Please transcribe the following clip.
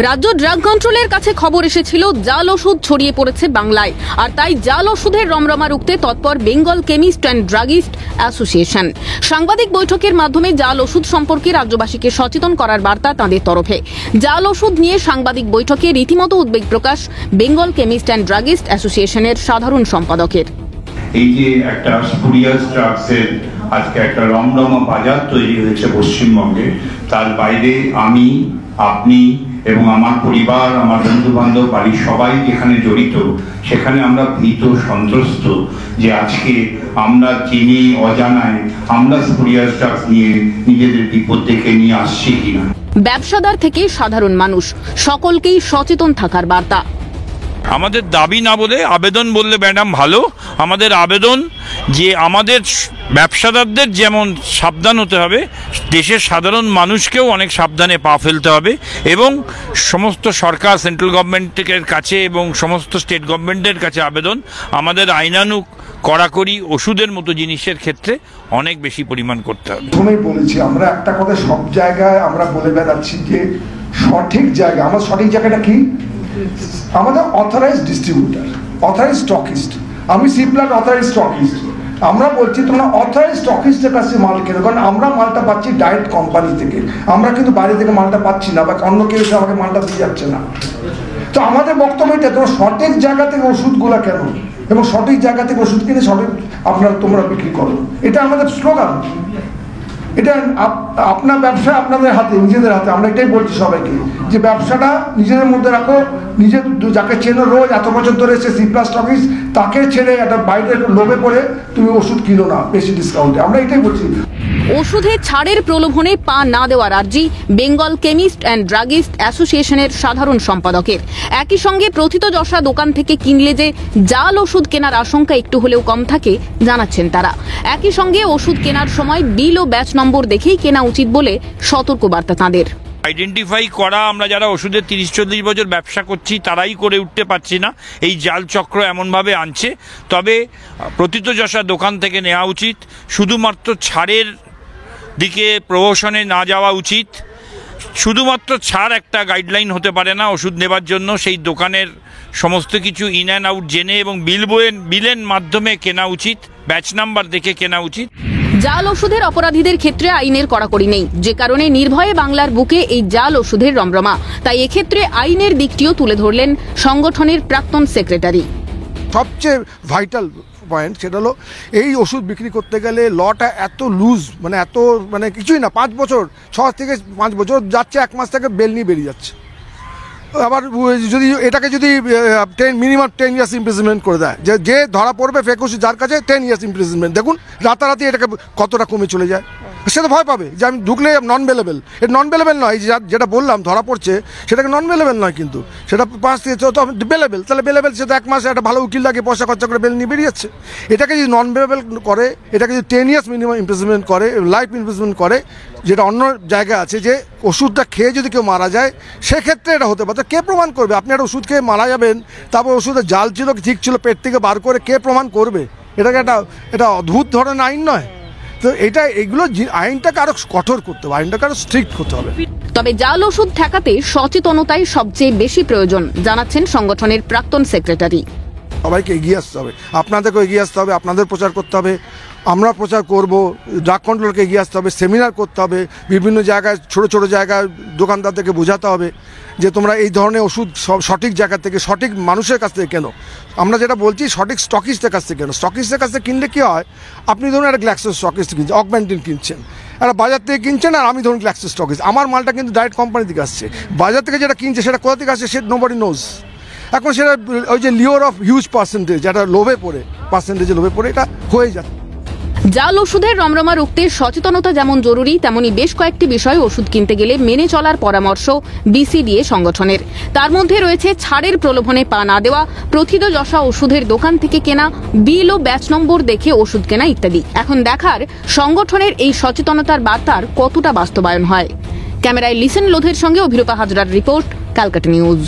রাজ্য ড্রাগ কন্ট্রোলের কাছে খবর এসেছিল জাল ওষুধ ছড়িয়ে পড়েছে বাংলায়, আর তাই জাল ওষুধের রমরমা রুখতে তৎপর Bengal chemist and druggist association. সাংবাদিক বৈঠকের মাধ্যমে জাল ওষুধ সম্পর্কে রাজ্যবাসীকে সচেতন করার বার্তা তাঁদের তরফে। জাল ওষুধ নিয়ে সাংবাদিক বৈঠকে রীতিমতো উদ্বেগ প্রকাশ বেঙ্গল কেমিস্ট অ্যান্ড ড্রাগিস্ট অ্যাসোসিয়েশনের সাধারণ সম্পাদকের। এই যে একটা স্পুরিয়াস ড্রাগসের আজকে একটা রমরমা বাজার তৈরি হয়েছে পশ্চিমবঙ্গে, তার বাইরে আমি, আপনি এবং আমার পরিবার, আমার বন্ধু বান্ধব, বাড়ির সবাই যেখানে জড়িত, সেখানে আমরা ভীত সন্ত্রস্ত যে আজকে আমরা চিনি অজানায় আমরা স্পুরিয়াস ড্রাগস নিয়ে নিজেদের বিপদ থেকে নিয়ে আসছি কিনা। ব্যবসাদার থেকে সাধারণ মানুষ সকলকেই সচেতন থাকার বার্তা। আমাদের দাবি না বলে আবেদন বললে ম্যাডাম ভালো। আমাদের আবেদন যে আমাদের ব্যবসাদারদের যেমন সাবধান হতে হবে, দেশের সাধারণ মানুষকেও অনেক সাবধানে পা ফেলতে হবে এবং সমস্ত সরকার, সেন্ট্রাল গভর্নমেন্টের কাছে এবং সমস্ত স্টেট গভর্নমেন্টের কাছে আবেদন আমাদের আইনানুগ কড়াকড়ি ওষুধের মতো জিনিসের ক্ষেত্রে অনেক বেশি পরিমাণ করতে হবে। প্রথমেই বলেছি, আমরা একটা কথা সব জায়গায় আমরা বলে বেড়াচ্ছি যে সঠিক জায়গা, আমার সঠিক জায়গাটা কি? আমাদের অথরাইজড ডিস্ট্রিবিউটার, অথরাইজড স্টকিস্ট। আমি সিপ্লার অথরাইজড স্টকিস্ট। আমরা বলছি তোমরা অথরাইজড স্টকিস্টের কাছে মাল কেনো, কারণ আমরা মালটা পাচ্ছি ডাইরেক্ট কোম্পানি থেকে। আমরা কিন্তু বাইরে থেকে মালটা পাচ্ছি না, বা অন্য কেউ এসে আমাকে মালটা দিয়ে যাচ্ছে না। তো আমাদের বক্তব্য এটা, তোমরা সঠিক জায়গা থেকে ওষুধগুলো কেন এবং সঠিক জায়গা থেকে ওষুধ কিনে সঠিক তোমরা বিক্রি করো, এটা আমাদের স্লোগান। এটা আপনার ব্যবসা আপনাদের হাতে, নিজেদের হাতে। আমরা এটাই বলছি সবাইকে যে ব্যবসাটা নিজেদের মধ্যে রাখো। নিজের যাকে চেনো রোজ এত বছর ধরে সে সিপ্লাস স্টকিস, তাকে ছেড়ে একটা বাইরের লোভে পড়ে তুমি ওষুধ কিনো না বেশি ডিসকাউন্টে। আমরা এটাই বলছি। ওষুধে ছাড়ের প্রলোভনে পা না দেওয়ার আর্জি বেঙ্গল কেমিস্ট অ্যান্ড ড্রাগিস্ট অ্যাসোসিয়েশনের সাধারণ সম্পাদকের। একই সঙ্গে প্রথিতযশা দোকান থেকে কিনলে যে জাল ওষুধ কেনার আশঙ্কা একটু হলেও কম থাকে জানাচ্ছেন তারা। একই সঙ্গে ওষুধ কেনার সময় বিল ও ব্যাচ নম্বর দেখেই কেনা উচিত বলে সতর্কবার্তা তাঁদের। আইডেন্টিফাই করা, আমরা যারা ওষুধের 30-40 বছর ব্যবসা করছি তারাই করে উঠতে পারছি না। এই জাল চক্র এমনভাবে আনছে। তবে প্রথিতযশা দোকান থেকে নেওয়া উচিত। শুধুমাত্র ছাড়ের দিকে প্রহসনে না যাওয়া উচিত। শুধুমাত্র ছাড় একটা গাইডলাইন হতে পারে না ওষুধ নেবার জন্য। সেই দোকানের সমস্ত কিছু ইন অ্যান্ড আউট জেনে এবং বিলের মাধ্যমে কেনা উচিত, ব্যাচ নাম্বার দেখে কেনা উচিত। জাল ওষুধের অপরাধীদের ক্ষেত্রে আইনের কড়াকড়ি নেই, যে কারণে নির্ভয়ে বাংলার বুকে এই জাল ওষুধের রমরমা। তাই এক্ষেত্রে আইনের দিকটিও তুলে ধরলেন সংগঠনের প্রাক্তন সেক্রেটারি। সবচেয়ে ভাইটাল পয়েন্ট সেটা হলো, এই ওষুধ বিক্রি করতে গেলে লটা এত লুজ, এত কিছুই না। 5 বছর, 6 থেকে 5 বছর যাচ্ছে, 1 মাস থেকে বেল নিয়ে বেরিয়ে যাচ্ছে। আবার যদি এটাকে যদি মিনিমাম 10 ইয়ার্স ইমপ্রিজনমেন্ট করে দেয়, যে ধরা পড়বে ফেক ওষুধ যার কাছে 10 ইয়ার্স ইমপ্রিজনমেন্ট। দেখুন রাতারাতি এটাকে কতটা কমে চলে যায়। সে তো ভয় পাবে যে আমি ঢুকলে নন বেলেবেল। এটা নন বেলেবেল নয়, যেটা বললাম ধরা পড়ছে সেটাকে নন বেলেবেল নয়, কিন্তু সেটা 5 থেকে বেলেবেল। তাহলে বেলেবেল সে তো 1 মাসে একটা ভালো উকিল লাগে, পয়সা খরচা করে বেল নিয়ে বেরিয়ে যাচ্ছে। এটাকে যদি নন বেলেবেল করে, এটাকে যদি 10 ইয়ার্স মিনিমাম ইমপ্রিজনমেন্ট করে, লাইফ ইমপ্রিজনমেন্ট করে, যেটা অন্য জায়গা আছে যে ওষুধটা খেয়ে যদি কেউ মারা যায় সেক্ষেত্রে এটা হতে পারে। কে প্রমাণ করবে? আপনি একটা ওষুধ খেয়ে মারা যাবেন, তারপর ওষুধের জাল ছিল কি ঠিক ছিল পেট থেকে বার করে কে প্রমাণ করবে? এটাকে এটা অদ্ভুত ধরনের আইন নয়। তো এইগুলো আইনটাকে আরো কঠোর করতে হবে, আইনটাকে আরো স্ট্রিক্ট করতে হবে। তবে জাল ওষুধ ঠেকাতে সচেতনতাই সবচেয়ে বেশি প্রয়োজন জানাচ্ছেন সংগঠনের প্রাক্তন সেক্রেটারি। সবাইকে এগিয়ে আসতে হবে, আপনাদেরকেও এগিয়ে আসতে হবে, আপনাদের প্রচার করতে হবে, আমরা প্রচার করব, ড্রাগ কন্ট্রোলকে এগিয়ে আসতে হবে, সেমিনার করতে হবে, বিভিন্ন জায়গায় ছোট ছোট জায়গায় দোকানদারদেরকে বোঝাতে হবে যে তোমরা এই ধরনের ওষুধ সঠিক জায়গা থেকে, সঠিক মানুষের কাছ থেকে কেন। আমরা যেটা বলছি সঠিক স্টকিস্টের কাছ থেকে কেন। স্টকিস্টের কাছ থেকে কিনলে কী হয়, আপনি ধরুন একটা গ্ল্যাক্সো স্টকিস্ট কিনছেন, অগমেন্টিন কিনছেন, একটা বাজার থেকে কিনছেন, আর আমি ধরুন গ্ল্যাক্সো স্টকিস্ট। আমার মালটা কিন্তু ডাইরেক্ট কোম্পানি থেকে আসছে। বাজার থেকে যেটা কিনছে সেটা কোথা থেকে আসছে সে নোবডি নোজ। এখন সেটা ওই যে লিওর অফ হিউজ পার্সেন্টেজ, যেটা লোভে পড়ে, এটা হয়ে যায়। জাল ওষুধের রমরমা রুখতে সচেতনতা যেমন জরুরি, তেমনি বেশ কয়েকটি বিষয় ওষুধ কিনতে গেলে মেনে চলার পরামর্শ বিসিডিএ সংগঠনের। তার মধ্যে রয়েছে ছাড়ের প্রলোভনে পা না দেওয়া, প্রথিতযশা ওষুধের দোকান থেকে কেনা, বিল ও ব্যাচ নম্বর দেখে ওষুধ কেনা ইত্যাদি। এখন দেখার সংগঠনের এই সচেতনতার বার্তার কতটা বাস্তবায়ন হয়। ক্যামেরায় লিসেন লোধের সঙ্গে অভিরূপা হাজরার রিপোর্ট, ক্যালকাটা নিউজ।